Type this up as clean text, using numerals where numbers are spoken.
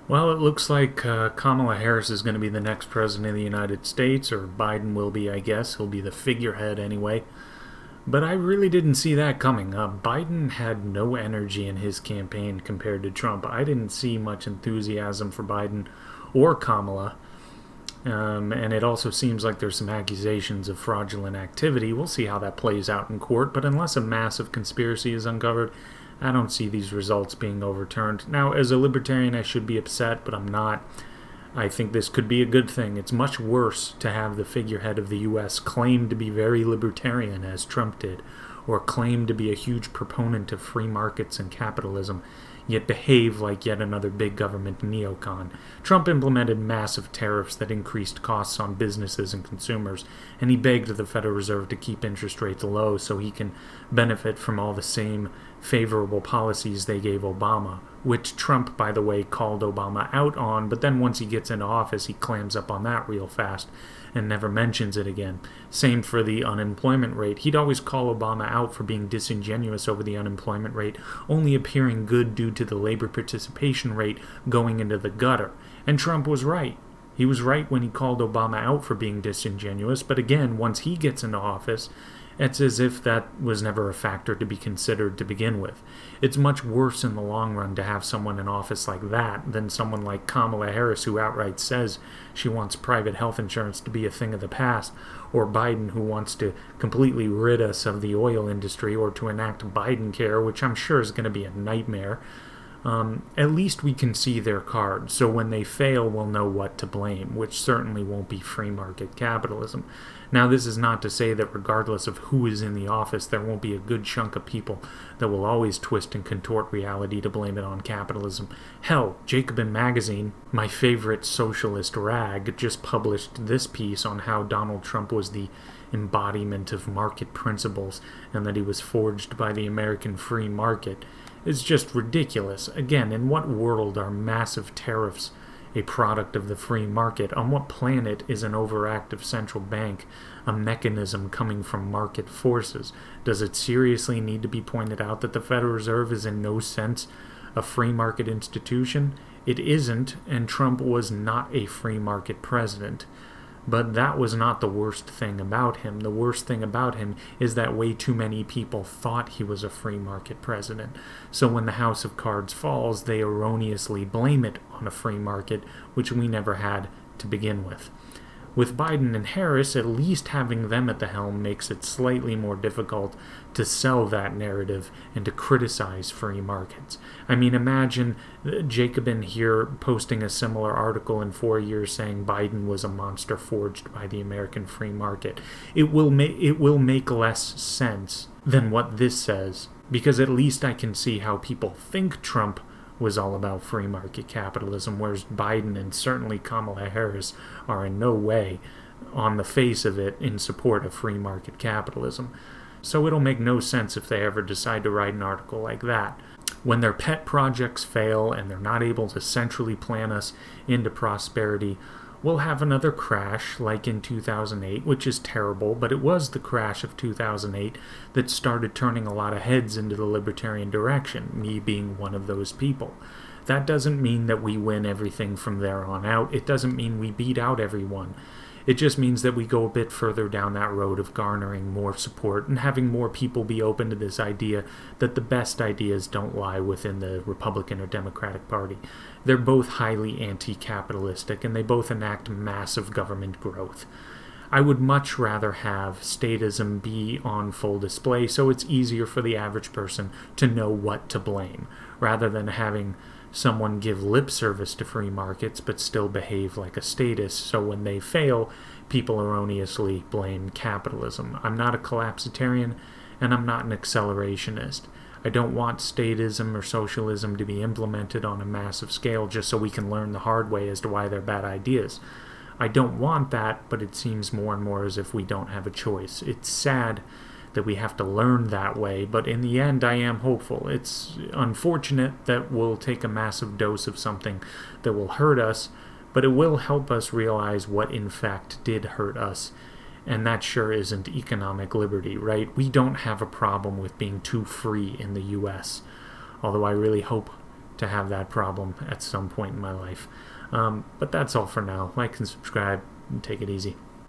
Well, it looks like Kamala Harris is going to be the next president of the United States, or Biden will be, I guess. He'll be the figurehead anyway. But I really didn't see that coming. Biden had no energy in his campaign compared to Trump. I didn't see much enthusiasm for Biden or Kamala. And it also seems like there's some accusations of fraudulent activity. We'll see how that plays out in court, but unless a massive conspiracy is uncovered, I don't see these results being overturned. Now, as a libertarian, I should be upset, but I'm not. I think this could be a good thing. It's much worse to have the figurehead of the U.S. claim to be very libertarian, as Trump did, or claim to be a huge proponent of free markets and capitalism, yet behave like yet another big government neocon. Trump implemented massive tariffs that increased costs on businesses and consumers, and he begged the Federal Reserve to keep interest rates low so he can benefit from all the same favorable policies they gave Obama, which Trump, by the way, called Obama out on, but then once he gets into office, he clams up on that real fast and never mentions it again. Same for the unemployment rate. He'd always call Obama out for being disingenuous over the unemployment rate, only appearing good due to the labor participation rate going into the gutter. And Trump was right. He was right when he called Obama out for being disingenuous, but again, once he gets into office, it's as if that was never a factor to be considered to begin with. It's much worse in the long run to have someone in office like that than someone like Kamala Harris, who outright says she wants private health insurance to be a thing of the past, or Biden, who wants to completely rid us of the oil industry, or to enact Biden care, which I'm sure is going to be a nightmare. At least we can see their cards, so when they fail, we'll know what to blame, which certainly won't be free market capitalism. Now, this is not to say that regardless of who is in the office, there won't be a good chunk of people that will always twist and contort reality to blame it on capitalism. Hell, Jacobin Magazine, my favorite socialist rag, just published this piece on how Donald Trump was the embodiment of market principles and that he was forged by the American free market. It's just ridiculous. Again, in what world are massive tariffs a product of the free market? On what planet is an overactive central bank a mechanism coming from market forces? Does it seriously need to be pointed out that the Federal Reserve is in no sense a free market institution? It isn't, and Trump was not a free market president. But that was not the worst thing about him. The worst thing about him is that way too many people thought he was a free market president. So when the house of cards falls, they erroneously blame it on a free market, which we never had to begin with. With Biden and Harris, at least having them at the helm makes it slightly more difficult to sell that narrative and to criticize free markets. I mean, imagine Jacobin here posting a similar article in 4 years saying Biden was a monster forged by the American free market. It will make less sense than what this says, because at least I can see how people think Trump was all about free market capitalism, whereas Biden and certainly Kamala Harris are in no way, on the face of it, in support of free market capitalism. So it'll make no sense if they ever decide to write an article like that. When their pet projects fail and they're not able to centrally plan us into prosperity, we'll have another crash like in 2008, which is terrible, but it was the crash of 2008 that started turning a lot of heads into the libertarian direction, me being one of those people. That doesn't mean that we win everything from there on out. It doesn't mean we beat out everyone. It just means that we go a bit further down that road of garnering more support and having more people be open to this idea that the best ideas don't lie within the Republican or Democratic Party. They're both highly anti-capitalistic and they both enact massive government growth. I would much rather have statism be on full display so it's easier for the average person to know what to blame, rather than having someone give lip service to free markets but still behave like a statist, so when they fail, people erroneously blame capitalism. I'm not a collapsitarian, and I'm not an accelerationist. I don't want statism or socialism to be implemented on a massive scale just so we can learn the hard way as to why they're bad ideas. I don't want that, but it seems more and more as if we don't have a choice. It's sad that we have to learn that way, but in the end I am hopeful. It's unfortunate that we'll take a massive dose of something that will hurt us, but it will help us realize what in fact did hurt us, and that sure isn't economic liberty, right? We don't have a problem with being too free in the US, although I really hope to have that problem at some point in my life. But that's all for now. Like and subscribe, and take it easy.